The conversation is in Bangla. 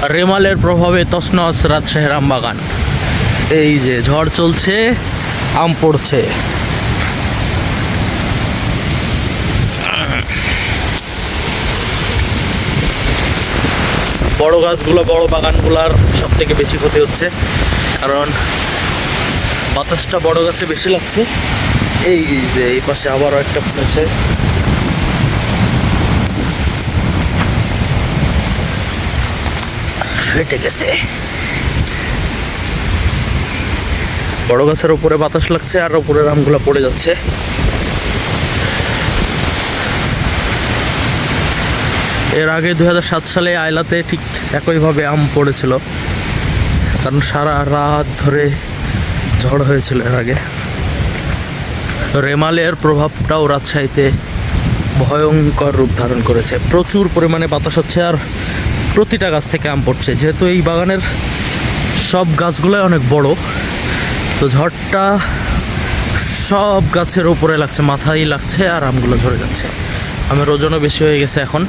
রেমালের প্রভাবে তছনছ রাজশাহীর আম বাগান। এই যে ঝড় চলছে, আম পড়ছে। বড় গাছগুলো, বড় বাগানগুলার সব থেকে বেশি ক্ষতি হচ্ছে, কারণ বাতাসটা বড় গাছে বেশি লাগছে। এই যে এই পাশে আবারও একটা পড়েছে। ফেটে গেছে। বড় গাছের উপরে বাতাস লাগছে আর উপরের আমগুলো পড়ে যাচ্ছে। এর আগে 2007 সালে আইলাতে ঠিক একইভাবে আম পড়েছিল, কারণ সারা রাত ধরে ঝড় হয়েছিল এর আগে। রেমালের প্রভাবটাও রাজশাহীতে ভয়ঙ্কর রূপ ধারণ করেছে। প্রচুর পরিমাণে বাতাস হচ্ছে আর প্রতিটা গাছ থেকে আম পড়ছে। যেহেতু এই বাগানের সব গাছগুলোই অনেক বড়, তো ঝড়টা সব গাছের উপরে লাগছে, মাথায় লাগছে আর আমগুলো ঝরে যাচ্ছে। আমের ওজনও বেশি হয়ে গেছে এখন।